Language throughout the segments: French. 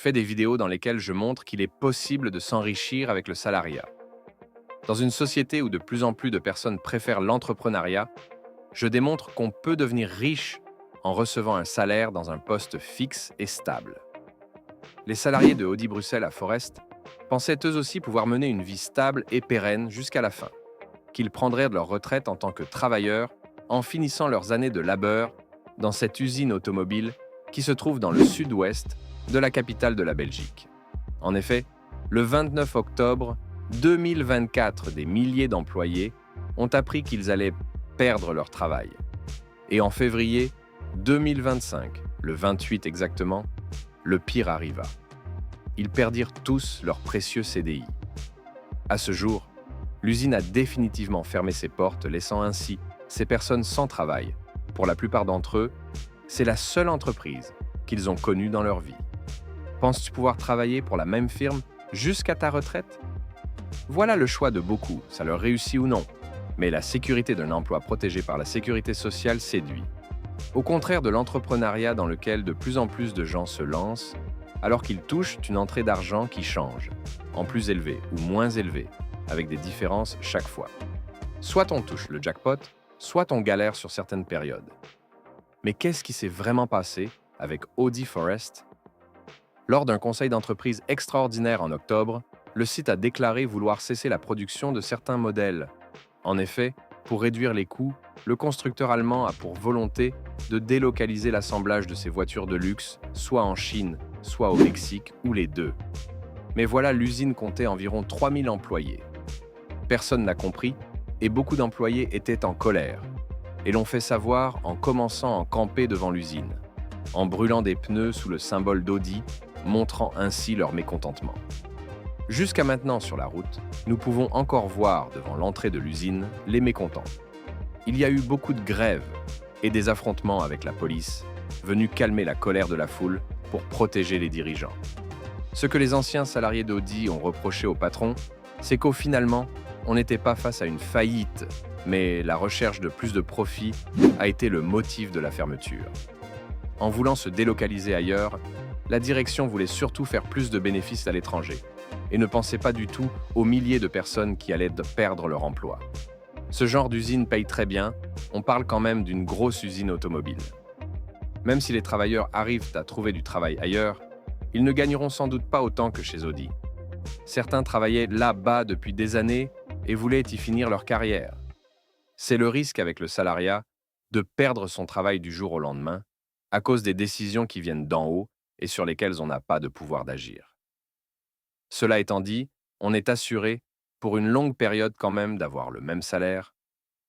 fais des vidéos dans lesquelles je montre qu'il est possible de s'enrichir avec le salariat. Dans une société où de plus en plus de personnes préfèrent l'entrepreneuriat, je démontre qu'on peut devenir riche en recevant un salaire dans un poste fixe et stable. Les salariés de Audi Bruxelles à Forest pensaient eux aussi pouvoir mener une vie stable et pérenne jusqu'à la fin, qu'ils prendraient de leur retraite en tant que travailleurs en finissant leurs années de labeur dans cette usine automobile qui se trouve dans le sud-ouest de la capitale de la Belgique. En effet, le 29 octobre 2024, des milliers d'employés ont appris qu'ils allaient perdre leur travail. Et en février 2025, le 28 exactement, le pire arriva. Ils perdirent tous leur précieux CDI. À ce jour, l'usine a définitivement fermé ses portes, laissant ainsi ces personnes sans travail. Pour la plupart d'entre eux, c'est la seule entreprise qu'ils ont connue dans leur vie. Penses-tu pouvoir travailler pour la même firme jusqu'à ta retraite? Voilà le choix de beaucoup, ça leur réussit ou non. Mais la sécurité d'un emploi protégé par la sécurité sociale séduit. Au contraire de l'entrepreneuriat dans lequel de plus en plus de gens se lancent, alors qu'ils touchent une entrée d'argent qui change, en plus élevé ou moins élevé, avec des différences chaque fois. Soit on touche le jackpot, soit on galère sur certaines périodes. Mais qu'est-ce qui s'est vraiment passé avec Audi Forest? Lors d'un conseil d'entreprise extraordinaire en octobre, le site a déclaré vouloir cesser la production de certains modèles. En effet, pour réduire les coûts, le constructeur allemand a pour volonté de délocaliser l'assemblage de ses voitures de luxe, soit en Chine, soit au Mexique, ou les deux. Mais voilà, l'usine comptait environ 3000 employés. Personne n'a compris, et beaucoup d'employés étaient en colère, et l'ont fait savoir en commençant à camper devant l'usine, en brûlant des pneus sous le symbole d'Audi, montrant ainsi leur mécontentement. Jusqu'à maintenant sur la route, nous pouvons encore voir devant l'entrée de l'usine les mécontents. Il y a eu beaucoup de grèves et des affrontements avec la police, venus calmer la colère de la foule pour protéger les dirigeants. Ce que les anciens salariés d'Audi ont reproché au patron, c'est qu'au finalement, on n'était pas face à une faillite, mais la recherche de plus de profit a été le motif de la fermeture. En voulant se délocaliser ailleurs, la direction voulait surtout faire plus de bénéfices à l'étranger et ne pensait pas du tout aux milliers de personnes qui allaient perdre leur emploi. Ce genre d'usine paye très bien, on parle quand même d'une grosse usine automobile. Même si les travailleurs arrivent à trouver du travail ailleurs, ils ne gagneront sans doute pas autant que chez Audi. Certains travaillaient là-bas depuis des années et voulaient y finir leur carrière. C'est le risque avec le salariat de perdre son travail du jour au lendemain à cause des décisions qui viennent d'en haut et sur lesquelles on n'a pas de pouvoir d'agir. Cela étant dit, on est assuré, pour une longue période quand même, d'avoir le même salaire,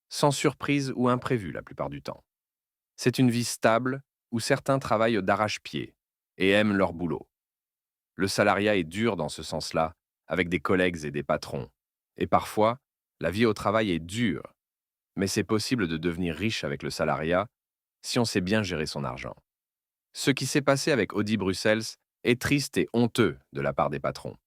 sans surprise ou imprévu la plupart du temps. C'est une vie stable où certains travaillent d'arrache-pied et aiment leur boulot. Le salariat est dur dans ce sens-là, avec des collègues et des patrons. Et parfois, la vie au travail est dure, mais c'est possible de devenir riche avec le salariat si on sait bien gérer son argent. Ce qui s'est passé avec Audi Bruxelles est triste et honteux de la part des patrons.